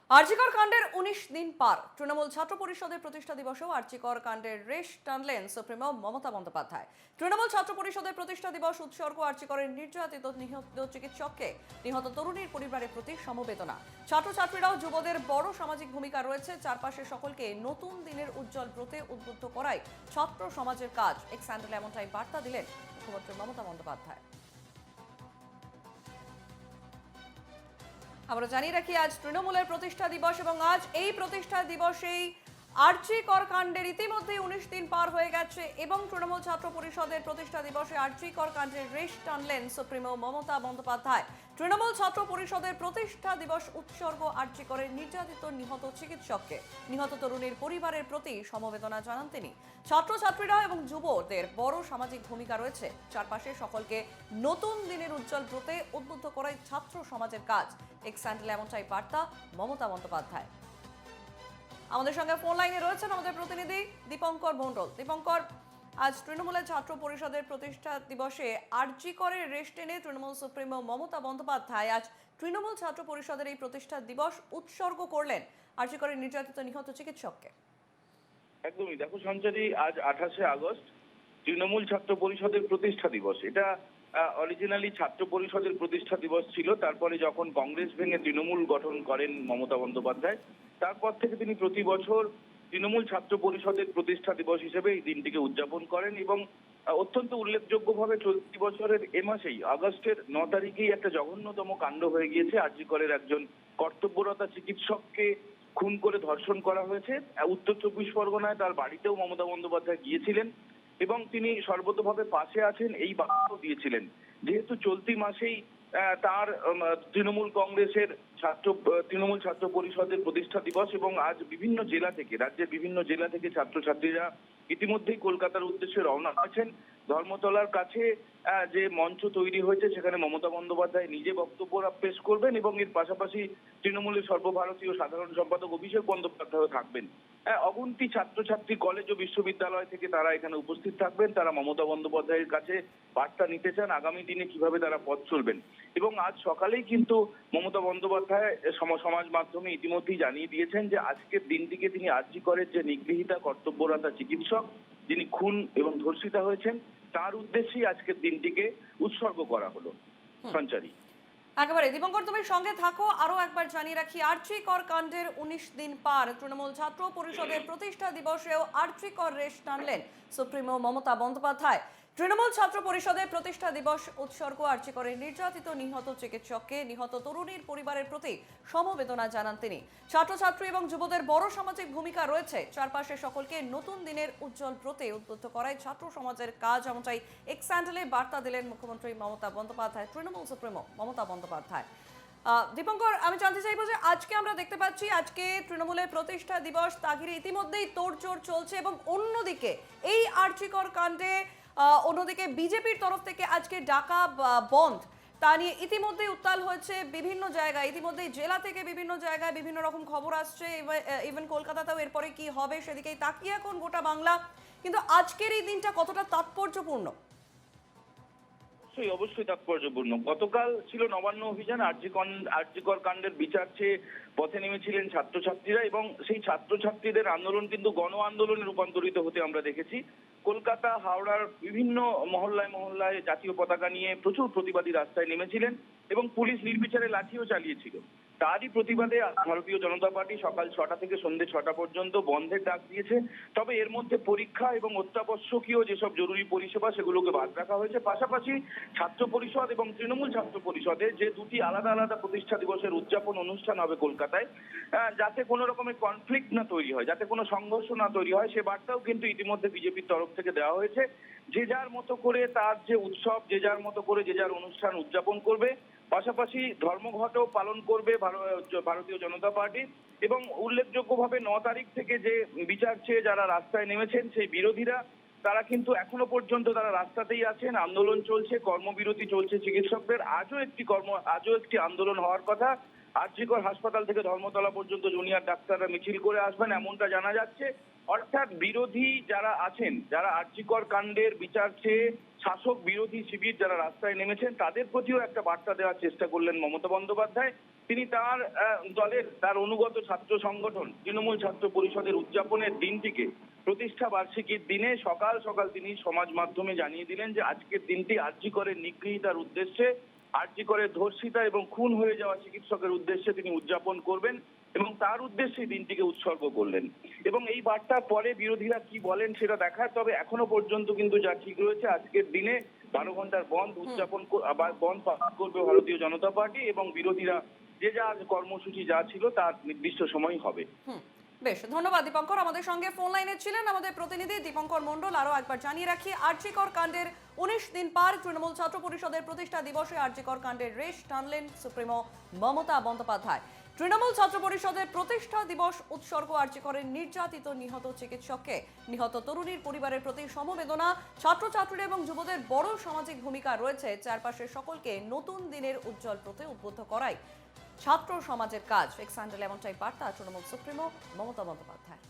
আরজিকর কাণ্ডের ১৯ দিন পার। তৃণমূল ছাত্র পরিষদের প্রতিষ্ঠা দিবসেও আরজিকর কাণ্ডের রেশ টানলেন সুপ্রিমো মমতা বন্দ্যোপাধ্যায়। তৃণমূল ছাত্র পরিষদের প্রতিষ্ঠা দিবস উৎসর্গ আরজিকরের নির্যাতিত নিহত চিকিৎসককে, নিহত তরুণীর পরিবারের প্রতি সমবেদনা। ছাত্রছাত্রীরাও যুবদের বড় সামাজিক ভূমিকা রয়েছে। চারপাশে সকলকে নতুন দিনের উজ্জ্বল ব্রতে উদ্বুদ্ধ করাই ছাত্র সমাজের কাজ। এক্স হ্যান্ডেলে এমনটাই বার্তা দিলেন মুখ্যমন্ত্রী মমতা বন্দ্যোপাধ্যায়। আমরা জানিয়ে রাখি, আজ তৃণমূলের প্রতিষ্ঠা দিবস এবং আজ এই প্রতিষ্ঠা দিবসেই আরজিকর কাণ্ডের ইতিমধ্যে ১৯ দিন পার হয়ে গেছে এবং তৃণমূল ছাত্র পরিষদের প্রতিষ্ঠা দিবসে আরজিকর কাণ্ডের রেশ টানলেন সুপ্রিমো মমতা বন্দ্যোপাধ্যায়। তৃণমূল ছাত্র পরিষদের প্রতিষ্ঠা দিবস উৎসর্গ আরজিকরের নির্যাতিত নিহত চিকিৎসককে, নিহত তরুণীর পরিবারের প্রতি সমবেদনা জানান তিনি। ছাত্রছাত্রীরা এবং যুবদের বড় সামাজিক ভূমিকা রয়েছে। চারপাশে সকলকে নতুন দিনের উজ্জ্বল ব্রতে উদ্বুদ্ধ করাই ছাত্র সমাজের কাজ। এক্স হ্যান্ডেলে এমনটাই বার্তা মমতা বন্দ্যোপাধ্যায়। আমাদের সঙ্গে ফোন লাইনে রয়েছেন আমাদের প্রতিনিধি দীপঙ্কর মণ্ডল। দীপঙ্কর, আজ তৃণমূলের ছাত্র পরিষদের প্রতিষ্ঠা দিবসে আরজিকরের রেশ টেনে তৃণমূল সুপ্রিমো মমতা বন্দ্যোপাধ্যায় আজ তৃণমূল ছাত্র পরিষদের এই প্রতিষ্ঠা দিবস উৎসর্গ করলেন আরজিকরের নির্যাতিত নিহত চিকিৎসককে। একদমই। দেখো সঞ্চারী, আজ ২৮শে আগস্ট তৃণমূল ছাত্র পরিষদের প্রতিষ্ঠা দিবস। এটা অরিজিনালি ছাত্র পরিষদের প্রতিষ্ঠা দিবস ছিল। তারপরে যখন কংগ্রেস ভেঙে তৃণমূল গঠন করেন মমতা বন্দ্যোপাধ্যায়, তারপর থেকে তিনি প্রতি বছর তৃণমূল ছাত্র পরিষদের প্রতিষ্ঠা দিবস হিসেবে এই দিনটিকে উদযাপন করেন এবং অত্যন্ত উল্লেখযোগ্যভাবে চলতি বছরের এ মাসেই আগস্টের ৯ তারিখেই একটা জঘন্যতম কাণ্ড হয়ে গিয়েছে। আরজিকরের একজন কর্তব্যরতা চিকিৎসককে খুন করে ধর্ষণ করা হয়েছে। উত্তর ২৪ পরগনায় তার বাড়িতেও মমতা বন্দ্যোপাধ্যায় গিয়েছিলেন এবং তিনি সর্বতোভাবে পাশে আছেন এই বার্তাও দিয়েছিলেন। যেহেতু চলতি মাসেই তার তৃণমূল ছাত্র পরিষদের প্রতিষ্ঠা দিবস এবং আজ বিভিন্ন জেলা থেকে, রাজ্যের বিভিন্ন জেলা থেকে ছাত্রছাত্রীরা ইতিমধ্যেই কলকাতার উদ্দেশ্যে রওনা হয়েছেন। ধর্মতলার কাছে যে মঞ্চ তৈরি হয়েছে সেখানে মমতা বন্দ্যোপাধ্যায় নিজে বক্তব্য পেশ করবেন এবং এর পাশাপাশি তৃণমূলের সর্বভারতীয় সাধারণ সম্পাদক অভিষেক বন্দ্যোপাধ্যায়ও থাকবেন। অগুন্তি ছাত্রছাত্রী কলেজ ও বিশ্ববিদ্যালয় থেকে তারা এখানে উপস্থিত থাকবেন। তারা মমতা বন্দ্যোপাধ্যায়ের কাছে বার্তা নিতে চান আগামী দিনে কিভাবে তারা পথ চলবেন। এবং আজ সকালেই কিন্তু মমতা বন্দ্যোপাধ্যায় সমাজ মাধ্যমে ইতিমধ্যেই জানিয়ে দিয়েছেন যে আজকের দিনটিকে তিনি আরজিকরের যে নিগৃহীতা কর্তব্যরতা চিকিৎসক যিনি খুন এবং ধর্ষিতা হয়েছেন তার উদ্দেশ্যেই আজকের দিনটিকে উৎসর্গ করা হলো। সঞ্চারী, একেবারে দীপঙ্কর, তুমি সঙ্গে থাকো। আরো একবার জানিয়ে রাখি, আরজিকর কাণ্ডের ১৯ দিন পার। তৃণমূল ছাত্র পরিষদের প্রতিষ্ঠা দিবসেও আরজিকর রেশ টানলেন সুপ্রিমো মমতা বন্দ্যোপাধ্যায়। তৃণমূল ছাত্র পরিষদের প্রতিষ্ঠা দিবস উৎসর্গ আরজিকরের নির্যাতিত নিহত চিকিৎসককে, নিহত তরুণীর পরিবারের প্রতি সমবেদনা জানান তিনি। ছাত্রছাত্রী এবং যুবদের বড় সামাজিক ভূমিকা রয়েছে। চারপাশে সকলকে নতুন দিনের উজ্জ্বল ব্রতে উদ্বুদ্ধ করায় ছাত্র সমাজের কাজ। এমনটাই এক্স হ্যান্ডেলে বার্তা দিলেন মুখ্যমন্ত্রী মমতা বন্দ্যোপাধ্যায়, তৃণমূল সুপ্রিমো মমতা বন্দ্যোপাধ্যায়। দীপঙ্কর, আমি জানতে চাইবো যে আজকে আমরা দেখতে পাচ্ছি আজকে তৃণমূলের প্রতিষ্ঠা দিবস, তাগিরে ইতিমধ্যেই তোড়জোড় চলছে এবং অন্যদিকে এই আরজিকর কাণ্ডে অন্যদিকে বিজেপির তরফ থেকে আজকে ডাকা বন্ধ, তা নিয়ে ইতিমধ্যেই উত্তাল হয়েছে বিভিন্ন জায়গায়। ইতিমধ্যেই জেলা থেকে বিভিন্ন জায়গায় বিভিন্ন রকম খবর আসছে। ইভেন কলকাতাতেও এরপরে কি হবে সেদিকেই তাকিয়ে এখন গোটা বাংলা। কিন্তু আজকের এই দিনটা কতটা তাৎপর্যপূর্ণ? অবশ্যই তাৎপর্যপূর্ণ। গতকাল ছিল নবান্ন অভিযান। আরজিকর কাণ্ডের বিচার চেয়ে পথে নেমেছিলেন ছাত্রছাত্রীরা এবং সেই ছাত্রছাত্রীদের আন্দোলন কিন্তু গণ আন্দোলনে রূপান্তরিত হতে আমরা দেখেছি। কলকাতা, হাওড়ার বিভিন্ন মহল্লায় মহল্লায় জাতীয় পতাকা নিয়ে প্রচুর প্রতিবাদী রাস্তায় নেমেছিলেন এবং পুলিশ নির্বিচারে লাঠিও চালিয়েছিল। তারই প্রতিবাদে ভারতীয় জনতা পার্টি সকাল ৬টা থেকে সন্ধ্যে ৬টা পর্যন্ত বন্ধের ডাক দিয়েছে। তবে এর মধ্যে পরীক্ষা এবং অত্যাবশ্যকীয় যেসব জরুরি পরিষেবা সেগুলোকে বাদ রাখা হয়েছে। পাশাপাশি ছাত্র পরিষদ এবং তৃণমূল ছাত্র পরিষদের যে দুটি আলাদা আলাদা প্রতিষ্ঠা দিবসের উদযাপন অনুষ্ঠান হবে কলকাতায়, যাতে কোনো রকমের কনফ্লিক্ট না তৈরি হয়, যাতে কোনো সংঘর্ষ না তৈরি হয়, সে বার্তাও কিন্তু ইতিমধ্যে বিজেপির তরফ থেকে দেওয়া হয়েছে। যে যার মতো করে তার যে উৎসব, যে যার মতো করে যে যার অনুষ্ঠান উদযাপন করবে। পাশাপাশি ধর্মঘটও পালন করবে ভারতীয় জনতা পার্টি এবং উল্লেখযোগ্যভাবে ৯ তারিখ থেকে যে বিচার চেয়ে যারা রাস্তায় নেমেছেন সেই বিরোধীরা, তারা কিন্তু এখনো পর্যন্ত তারা রাস্তাতেই আছেন। আন্দোলন চলছে, কর্মবিরতি চলছে চিকিৎসকদের। আজও একটি আন্দোলন হওয়ার কথা। আরজিকর হাসপাতাল থেকে ধর্মতলা পর্যন্ত জুনিয়র ডাক্তাররা মিছিল করে আসবেন এমনটা জানা যাচ্ছে। অর্থাৎ বিরোধী যারা আছেন, যারা আরজিকর কাণ্ডের বিচার চেয়ে শাসক বিরোধী শিবির যারা রাস্তায় নেমেছেন, তাদের প্রতিও একটা বার্তা দেওয়ার চেষ্টা করলেন মমতা বন্দ্যোপাধ্যায়। তিনি তার দলের তার অনুগত ছাত্র সংগঠন তৃণমূল ছাত্র পরিষদের উদযাপনের দিনটিকে প্রতিষ্ঠা বার্ষিকীর দিনে সকাল সকাল তিনি সমাজ মাধ্যমে জানিয়ে দিলেন যে আজকের দিনটি আরজি করের নিগৃহীতার উদ্দেশ্যে, আরজি করের ধর্ষিতা এবং খুন হয়ে যাওয়া চিকিৎসকের উদ্দেশ্যে তিনি উদযাপন করবেন এবং তার উদ্দেশ্যে দিনটিকে উৎসর্গ করলেন। এবং এই বার্তার পরে বিরোধীরা কি বলেন সেটা দেখার, তবে এখনো পর্যন্ত কিন্তু যা ঠিক রয়েছে আজকের দিনে 12 ঘন্টার বন্ধ উদযাপন বন্ধ পালন করবে ভারতীয় জনতা পার্টি এবং বিরোধীরা যে যা কর্মসূচি যা ছিল তার নির্দিষ্ট সময় হবে। বেশ, ধন্যবাদ দীপঙ্কর। আমাদের সঙ্গে ফোন লাইনে ছিলেন আমাদের প্রতিনিধি দীপঙ্কর মণ্ডল। আরো একবার জানিয়ে রাখি, আরজি কর কাণ্ডের 19 দিন পার, তৃণমূল ছাত্র পরিষদের প্রতিষ্ঠা দিবসে আরজি কর কাণ্ডের রেশ টানলেন সুপ্রিমো মমতা বন্দ্যোপাধ্যায়। তৃণমূল ছাত্র পরিষদের প্রতিষ্ঠা দিবস উৎসর্গ আরজি করের নির্যাতিত নিহত চিকিৎসককে। নিহত তরুণীর পরিবারের প্রতি সমবেদনা। ছাত্রছাত্রী এবং যুবদের বড় সামাজিক ভূমিকা রয়েছে। চারপাশের সকলকে নতুন দিনের উজ্জ্বল পথে উদ্বুদ্ধ করাই ছাত্র সমাজের কাজ। এক্স হ্যান্ডেল এমনটাই বার্তা তৃণমূল সুপ্রিমো মমতা বন্দ্যোপাধ্যায়।